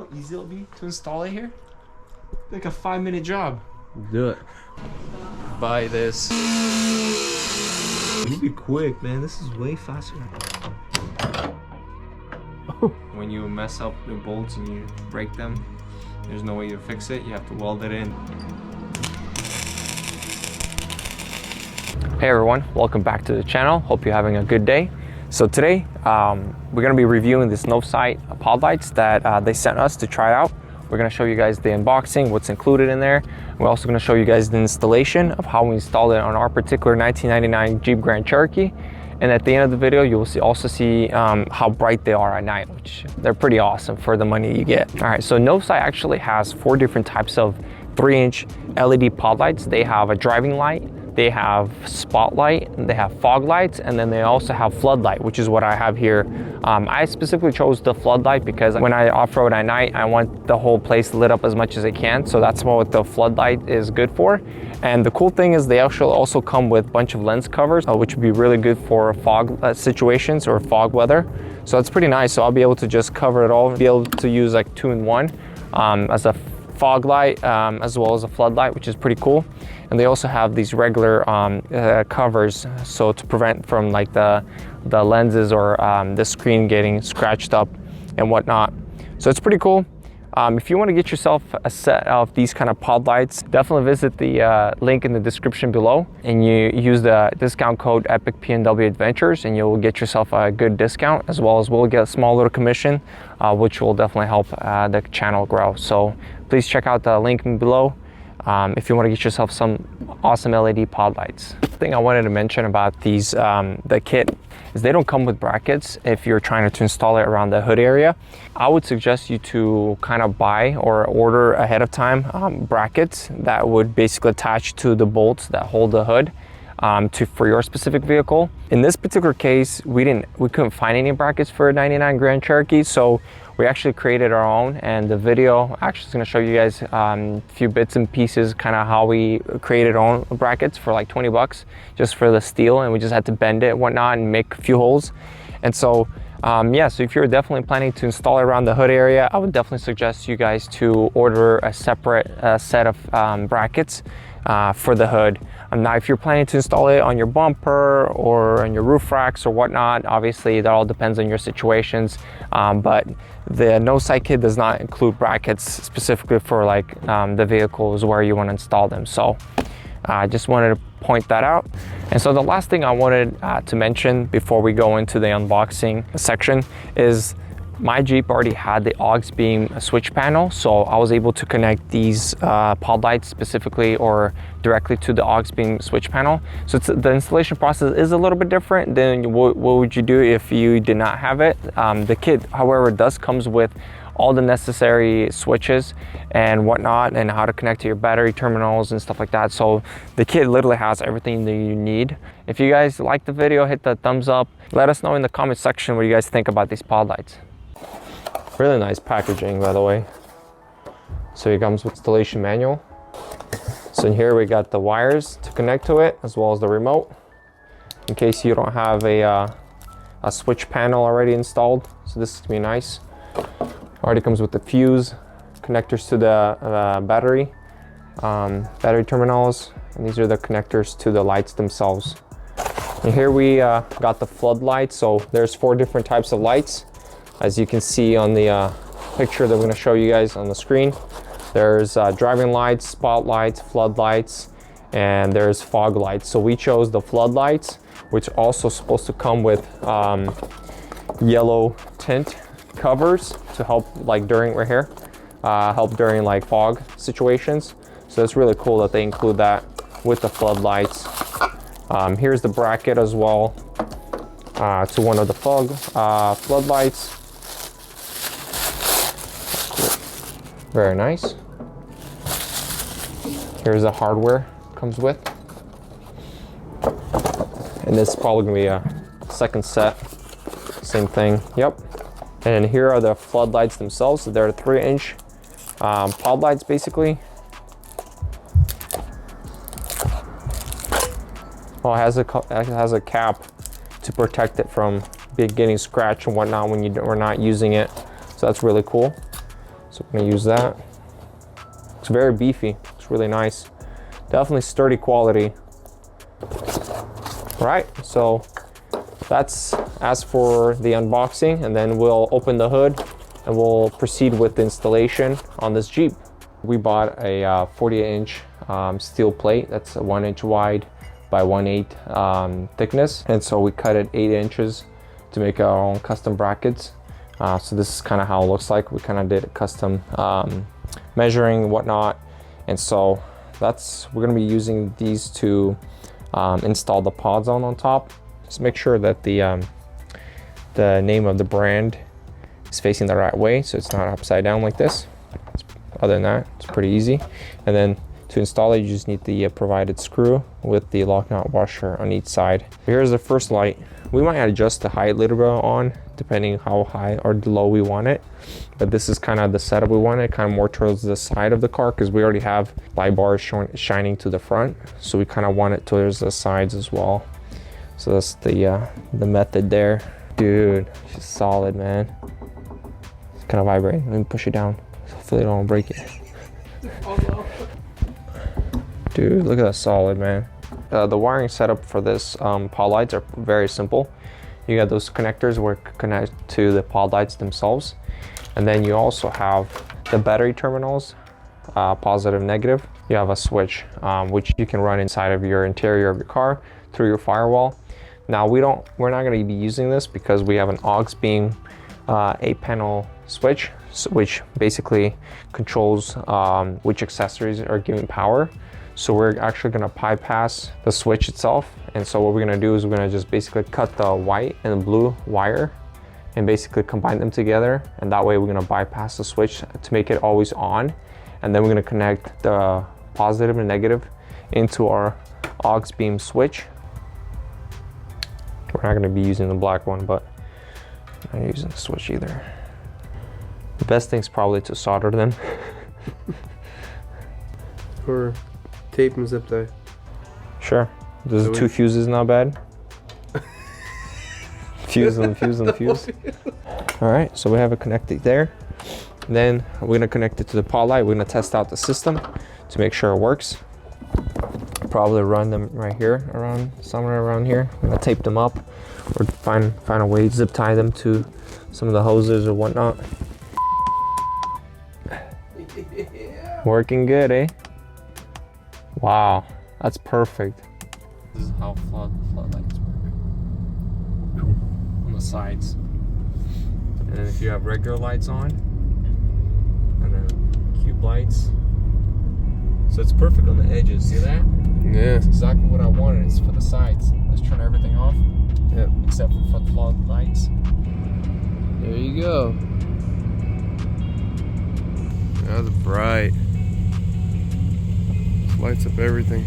how easy it'll be to install it here? Like a 5-minute job. Do it. Buy this. It'll be quick, man. This is way faster. When you mess up the bolts and you break them, there's no way to fix it. You have to weld it in. Hey everyone, welcome back to the channel. Hope you're having a good day. So today, we're gonna be reviewing this NOVSIGHT pod lights that they sent us to try out. We're gonna show you guys the unboxing, what's included in there. We're also gonna show you guys the installation of how we installed it on our particular 1999 Jeep Grand Cherokee. And at the end of the video, you will also see how bright they are at night, which they're pretty awesome for the money you get. All right, so NOVSIGHT actually has 4 different types of 3-inch LED pod lights. They have a driving light, they have spotlight, they have fog lights, and then they also have floodlight, which is what I have here. I specifically chose the floodlight because when I off-road at night, I want the whole place lit up as much as I can. So that's what the floodlight is good for. And the cool thing is they actually also come with a bunch of lens covers, which would be really good for fog situations or fog weather. So it's pretty nice. So I'll be able to just cover it all, be able to use like 2-in-1 as a fog light as well as a floodlight, which is pretty cool. And they also have these regular covers, so to prevent from like the lenses or the screen getting scratched up and whatnot. So it's pretty cool. If you want to get yourself a set of these kind of pod lights, definitely visit the link in the description below, and you use the discount code EPICPNW Adventures, and you'll get yourself a good discount, as well as we'll get a small little commission, which will definitely help the channel grow. So please check out the link below if you want to get yourself some awesome LED pod lights. The thing I wanted to mention about these, the kit, is they don't come with brackets if you're trying to install it around the hood area. I would suggest you to kind of buy or order ahead of time brackets that would basically attach to the bolts that hold the hood for your specific vehicle. In this particular case, we couldn't find any brackets for a 99 Grand Cherokee, so we actually created our own, and the video actually is going to show you guys a few bits and pieces, kind of how we created our own brackets for like 20 bucks just for the steel, and we just had to bend it and whatnot and make a few holes. And so yeah, so if you're definitely planning to install it around the hood area, I would definitely suggest you guys to order a separate set of brackets for the hood. Now, if you're planning to install it on your bumper or on your roof racks or whatnot, obviously that all depends on your situations. But the NOVSIGHT kit does not include brackets specifically for like the vehicles where you want to install them. So I just wanted to point that out. And so the last thing I wanted to mention before we go into the unboxing section is my Jeep already had the aux beam switch panel, so I was able to connect these pod lights specifically or directly to the aux beam switch panel. So the installation process is a little bit different than what would you do if you did not have it. The kit, however, does comes with all the necessary switches and whatnot, and how to connect to your battery terminals and stuff like that. So the kit literally has everything that you need. If you guys like the video, hit the thumbs up. Let us know in the comment section what you guys think about these pod lights. Really nice packaging, by the way. So it comes with installation manual. So in here we got the wires to connect to it, as well as the remote, in case you don't have a switch panel already installed. So this is gonna be nice. Already comes with the fuse, connectors to the battery terminals, and these are the connectors to the lights themselves. And here we got the floodlight. So there's 4 different types of lights, as you can see on the picture that we're going to show you guys on the screen. There's driving lights, spotlights, floodlights, and there's fog lights. So we chose the floodlights, which are also supposed to come with yellow tint covers to help like during help during like fog situations. So it's really cool that they include that with the floodlights. Here's the bracket as well to one of the floodlights. Very nice. Here's the hardware comes with. And this is probably gonna be a second set. Same thing, yep. And here are the floodlights themselves. So they're 3-inch pod lights basically. Well, it has a cap to protect it from getting scratched and whatnot when you are not using it. So that's really cool. So we're gonna use that. It's very beefy, it's really nice. Definitely sturdy quality. All right, so that's as for the unboxing, and then we'll open the hood and we'll proceed with the installation on this Jeep. We bought a 48-inch steel plate that's a 1 inch wide by 1/8 thickness, and so we cut it 8 inches to make our own custom brackets. So this is kind of how it looks like. We kind of did a custom measuring and whatnot, and so we're going to be using these to install the pods on top. Just make sure that the name of the brand is facing the right way, so it's not upside down like this. Other than that, it's pretty easy. And then to install it, you just need the provided screw with the lock nut washer on each side. Here's the first light. We might adjust the height a little bit on, depending how high or low we want it. But this is kind of the setup we want it, kind of more towards the side of the car, because we already have light bars shining to the front. So we kind of want it towards the sides as well. So that's the method there. Dude, she's solid, man. It's kind of vibrating. Let me push it down. Hopefully I don't break it. Dude, look at that solid, man. The wiring setup for this pod lights are very simple. You got those connectors where it connect to the pod lights themselves. And then you also have the battery terminals, positive, negative. You have a switch, which you can run inside of your interior of your car through your firewall. Now we're not gonna be using this because we have an aux beam 8-panel switch, which basically controls which accessories are giving power. So we're actually gonna bypass the switch itself. And so what we're gonna do is we're gonna just basically cut the white and the blue wire and basically combine them together. And that way we're gonna bypass the switch to make it always on. And then we're gonna connect the positive and negative into our aux beam switch. We're not gonna be using the black one, but I'm not using the switch either. The best thing is probably to solder them. Or tape and zip tie. Sure. Those 2 fuses not bad. Fuse and fuse and fuse. All right, so we have it connected there. Then we're gonna connect it to the pod light. We're gonna test out the system to make sure it works. Probably run them right here, somewhere around here. I'm gonna tape them up or find a way to zip tie them to some of the hoses or whatnot. Working good, eh? Wow, that's perfect. This is how floodlights work on the sides. And then if you have regular lights on, and then cube lights. So it's perfect on the edges, see that? Yeah. It's exactly what I wanted, it's for the sides. Let's turn everything off. Yep. Except for floodlights. There you go. That's bright. Lights up everything.